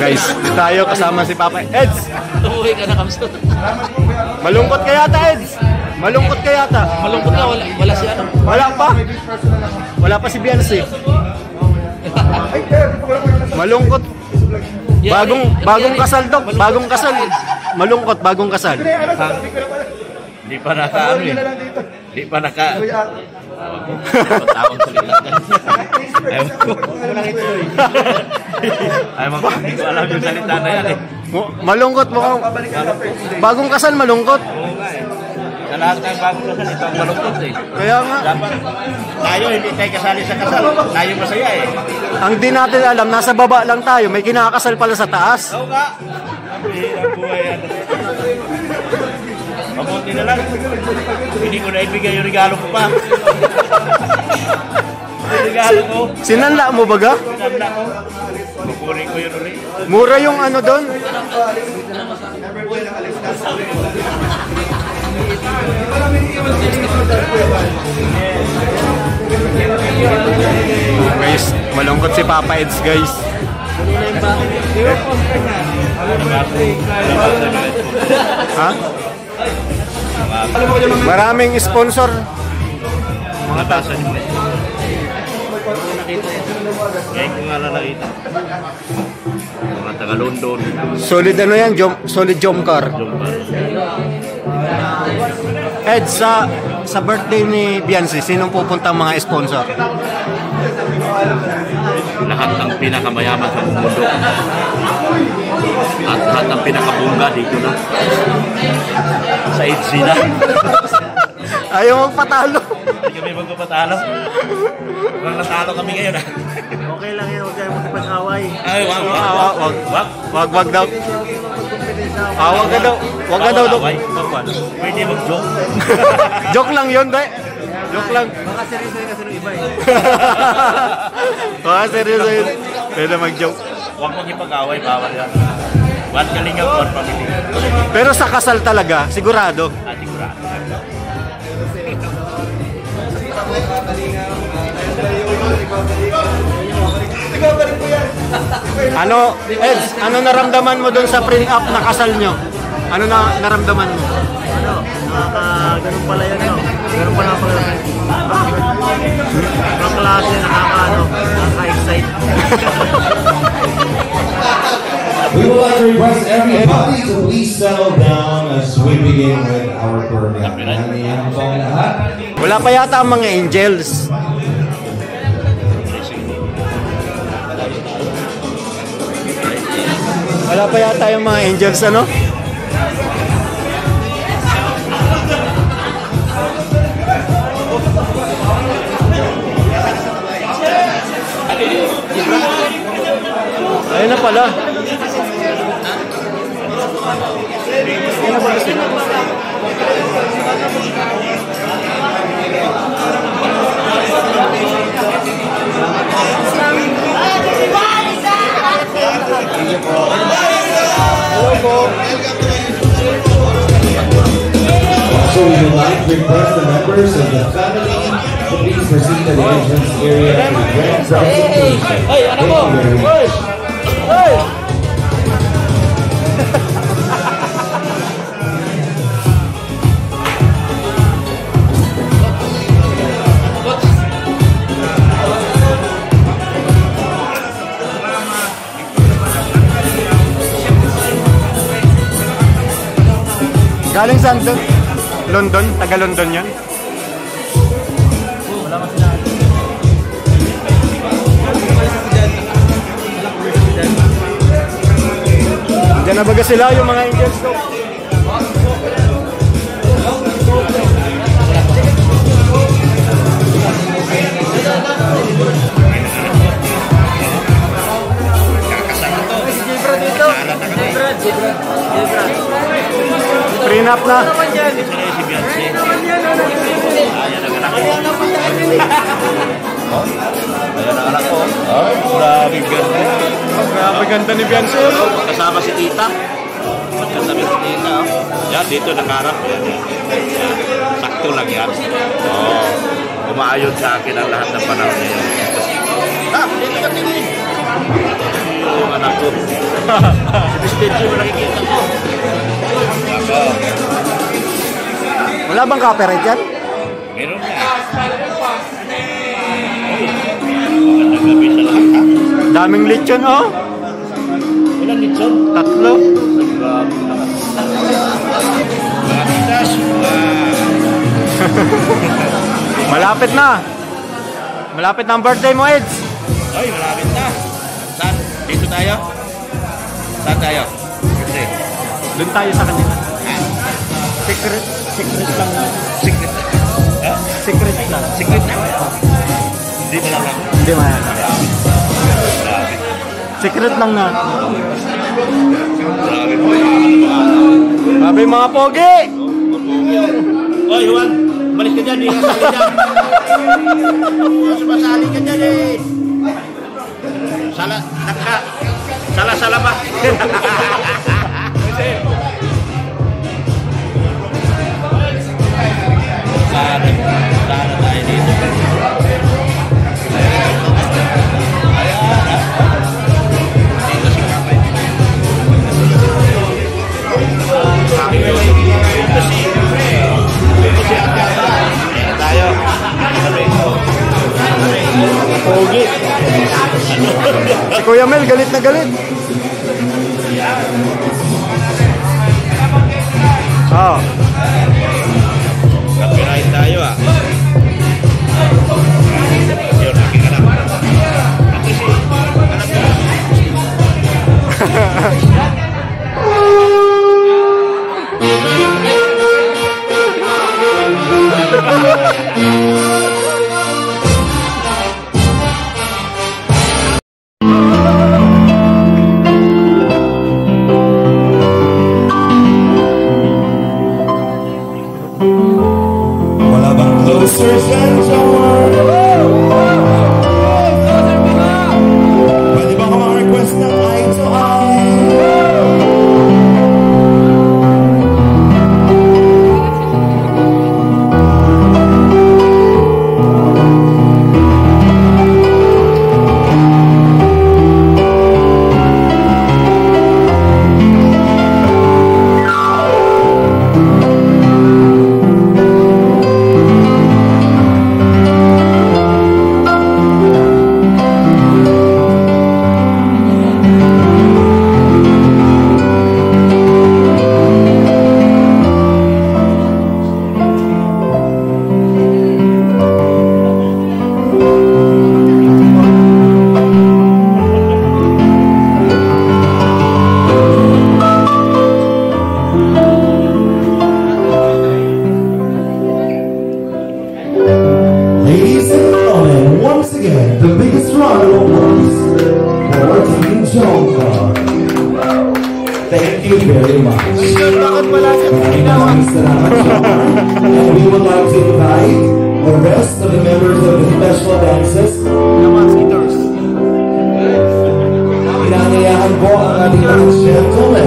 Guys, tayo kasama si Papa Eds. Umuwi ka na, Kamso. Malungkot ka yata, Eds. Malungkot ka yata. Malungkot ka, wala si ano. Wala pa. Wala pa si Beyonce. Malungkot. Bagong kasal, Dok. Bagong kasal. Malungkot, bagong kasal. Hindi pa naka ano eh. Hindi pa naka... Tawang salita ka. Ayaw mo, hindi ko alam yung salita na yan eh. Malungkot mo. Bagong kasal, malungkot. Oo nga eh. Sa lahat ng bagong kasal, ito ang malungkot eh. Kaya nga. Dapat tayo hindi tayo kasali sa kasal. Tayo masaya eh. Ang di natin alam, nasa baba lang tayo. May kinakasal pala sa taas. Oo nga. Ang buhay yan. Mabuti na lang. Hindi ko na ibigay yung regalo ko pa. Yung regalo ko. Sinanla mo baga? Sinanla ko. Kukunin ko yun ulit. Mura yung ano doon. Guys, malungkot si Papa Eds, guys. Ha? Maraming sponsor. Mga tasa niyo. Ngayon ko nga nakita. Mga taga London. Solid ano yan? Solid Jomcar. Ed, sa birthday ni Beyonce, sinong pupunta mga sponsor? Lahat ng pinakamayaman sa mundo. At lahat ng pinakabungga dito na. Sa EDC na. Ayaw magpatalo. Hindi kami magpapatalo. Huwag natalo kami ngayon. Okay lang yan, huwag kayo magpag-away. Ay, wag daw. Wag ka daw. Wag ka daw. Pwede mag-joke. Joke lang yun, day. Joke lang. Baka seryoso yun kasi ng iba eh. Baka seryoso yun. Pwede mag-joke. Huwag mag-ipag-away, bawal yan. One Kalingap, one family. Pero sa kasal talaga, sigurado. Sigurado. Ano, Eds, ano naramdaman mo doon sa print up na kasal nyo? Ano na naramdaman mo? Ano, ganun pala yun, no? Ganun pala pala. Ang klase, nakaka-excite. We would like to request everybody to please settle down as we begin with our program. Wala pa yata ang mga angels. Wala pa yata yung mga angels, ano? Ayun na pala. Ayun na pala sila. So we would like to request the members of the family to please proceed to the entrance area to the grand presentation. Thank you very much. Galing saan doon? London? Taga London yan? Wala ka sila. Diyan na baga sila yung mga angels ko. Prenup na. Si Beyonce. Ayan ang anak ko. Ayan ang anak ko. Grabe ganda. Grabe ganda ni Beyonce. Kasama si tita. Magkatabi si tita. Yan, dito nakarap. Sakto lang yan. Umaayon sa akin ang lahat ng panahon niya. Dito ka tingin. yung anak ko. Stage mo nakikita ko. Ako. Wala bang copyright yan? Meron na. Magandang gabi sa lahat ha. Daming lechon, oh. Ilan lechon? 3. Mga titas. Malapit na. Malapit na ang birthday mo, Eds. Ay, malapit na. Saan? Dito tayo? Saan tayo? Birthday. Doon tayo sa kanila. Ha? Secret lang. Secret. Ha? Secret lang. Secret na? Hindi mo lang. Hindi man. Grabe. Secret lang na. Grabe po. Sabi mga pogi! Oy, Juan! Balik ka dyan eh! Sumasali ka dyan eh! Sala ba? Sana tayo dito. Tayo. Pogi. Si Kuya Mel, galit na galit. Oh. Copyright tayo ah. Yun, aking anak. Ito si anak ko. Wala bang closer than someone? Pwede ba ako mag-request ng eye to eye? Ladies and gentlemen, once again, the biggest round of applause for Team Jongkar. Thank you very much. Maraming salamat, Jongkar. And we would like to invite the rest of the members of the special dances. Inangayahan po ang ating mga gentlemen.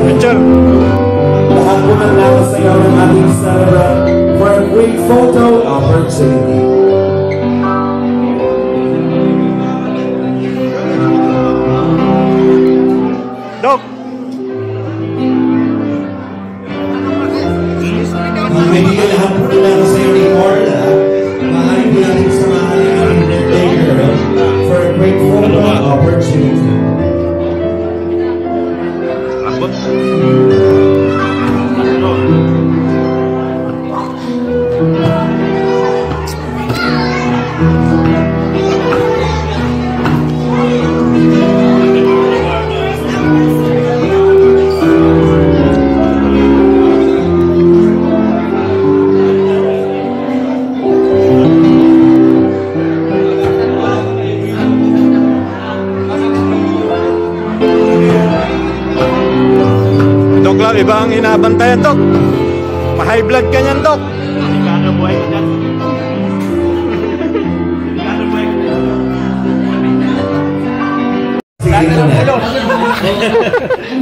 Lahat po ng nakasayaw ng ating celebrant for a quick photo opportunity. Dok! Mga kaibigan, lahat po na nakasayaw ni Orla, maaari po natin samahan ang ating birthday girl for a quick photo opportunity. Dok lang, iba ang inabantayan, Dok. Ma-high blood ka niyan, Dok. Delikado buhay ko dyan. Delikado buhay ko dyan.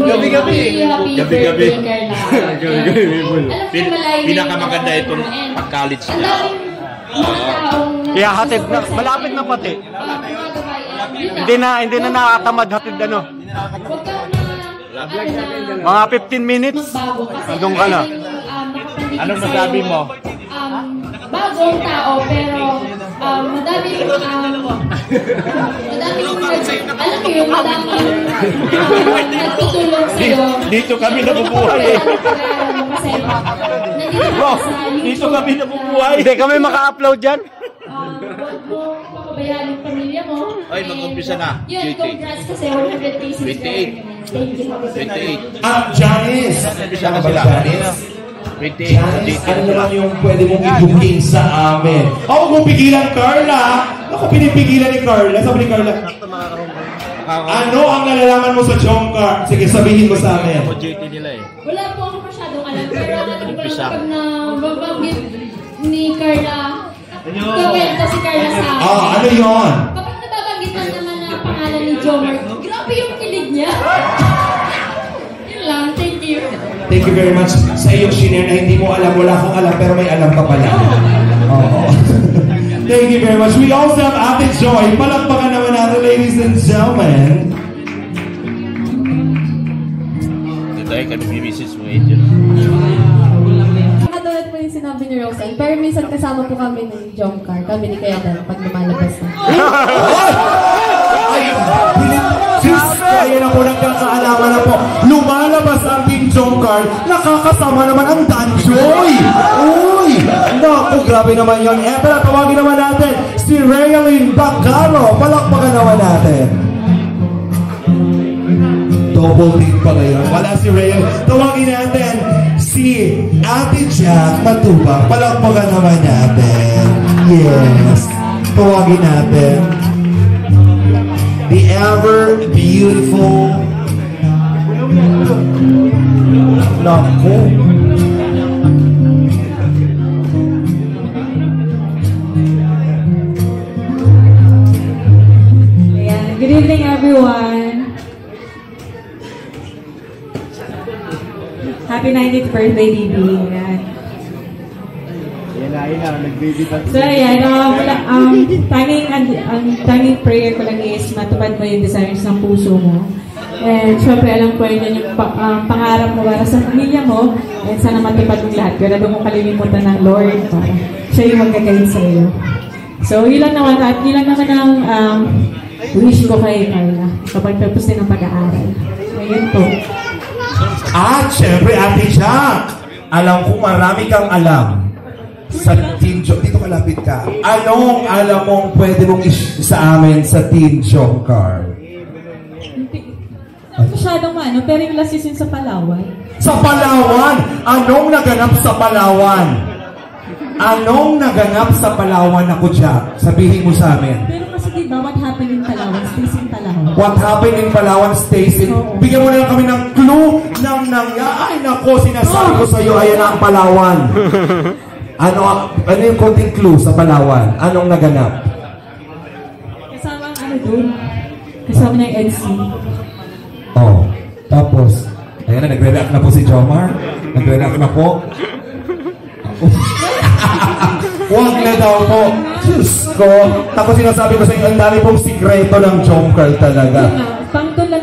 Gabi-gabi. Gabi-gabi. Gabi-gabi. Pinakamaganda itong pag-college niya. Ihahatid na, malapit na pati. Hindi na nakatamad hatid ano. Huwag kang Mga 15 minutes. magbago kasi Andun ka na. nakapandikit Anong sa'yo, masabi mo? bagong tao pero madaming alam mo yung madaming nagtutulong sa'yo. Dito kami nabubuhay eh. Kasi nandito Bro, ka sa YouTube. dito kami nabubuhay. Hindi kami maka-upload dyan. Huwag mo papabayaan yung pamilya mo. Ay, mag-umpisa na. Yun, congrats kasi 100K subscribers. Thank you. 28. Janice! Umpisa na Ano ba, sila. Janice? 28. Janice, ano naman yung pwede mong i-booking sa amin? Ako kung pigilan, Carla! Ako pinipigilan ni Carla. Sabi ni Carla, ano ang nalalaman mo sa Jomcar? Sige, sabihin mo sa amin. Wala po ako masyadong alam, pero alam ko lang pag nababanggit ni Carla, kwento si Carla sa akin. Ano yun? Kapag nababanggit na naman ang pangalan ni Jomar, grabe yung kilig niya. Yun lang, thank you. Thank you very much sa iyong shinare na hindi mo alam, wala kang alam, pero may alam ka pala. Oo. Thank you very much. We also have Ate Joy. Palakpakan naman natin, ladies and gentlemen. Ito ay kami bimisis mo, Angel. Nakatulad po yung sinabi ni Roxanne, pero minsan kasama po kami ng Jomcar, kami ni Kuya Dan, pag lumalabas na. Ayan na po, nagkakaalaman na po. Lumalabas ang Team Jomcar, nakakasama naman ang Danjoy. Uy! Naku, grabe naman yun. Eto na, tawagin naman natin si Raylene Bacaro. Palakpakan naman natin. Double team pa ngayon. Wala si Raylene. Tawagin natin si Ate Jack Matuba. Palakpakan naman natin. Yes. Tawagin natin the ever beautiful Naku. Ayan. Good evening, everyone. Happy 90th birthday, Bibi. Ayan. So, ayan, tanging prayer ko lang is matupad mo yung desires ng puso mo. And syempre, alam ko yun yung pangarap mo para sa pamilya mo. And sana matupad mong lahat. Pero doon mong kalilimutan ng Lord para siya yung mag-guide sa iyo. So, yun lang naman ang wish ko kay Carla kapag tapos din ang pag-aaral. Ayun po. At syempre, Ate Jack, alam ko marami kang alam sa Team Jomcar. Dito kalapit ka. Anong alam mong pwede mong sa amin sa Team Jomcar? Masyadong pero yung last season sa Palawan. Sa Palawan! Anong naganap sa Palawan? Anong naganap sa Palawan, ako, Jack? Sabihin mo sa amin. Pero kasi diba, what happened in Palawan stays in Palawan. What happened in Palawan stays in... Bigyan mo na lang kami ng clue ng ay nako, sinasabi ko sa iyo, ayan na ang Palawan. Ano yung konting clue sa Palawan? Anong naganap? Kasama doon? Kasama ng EDC. Oh, tapos, ayan na, nagre-react na po si Jomar. Nagre-react na po. Huwag na daw po. Diyos ko. Tapos sinasabi ko sa inyo, ang dami pong sikreto ng Jomcar talaga.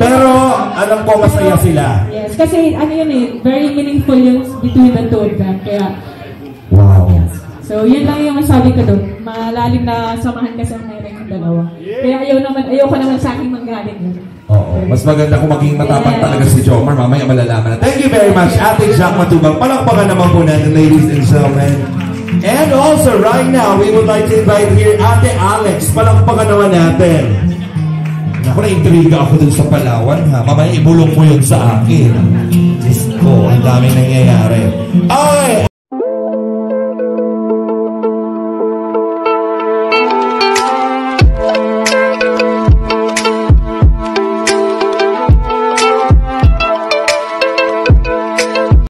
Pero, alam ko, masaya sila. Yes, kasi very meaningful yung between the two of them. Kaya, wow. so, yun lang yung masabi ko doon. Malalim na samahan kasi ang meron yung dalawa. Kaya ayaw ko naman sa akin manggaling yun. Oo. Mas maganda kung maging matapang talaga si Jomar. Mamaya malalaman na. Thank you very much, Ate Jack Matubang. Palakpakan naman po natin, ladies and gentlemen. And also, right now, we would like to invite here Ate Alex. Palakpakan naman natin. Ako, na-intriga ako dun sa Palawan, ha? Mamaya ibulong mo yun sa akin. Diyos ko, ang daming nangyayari. Okay,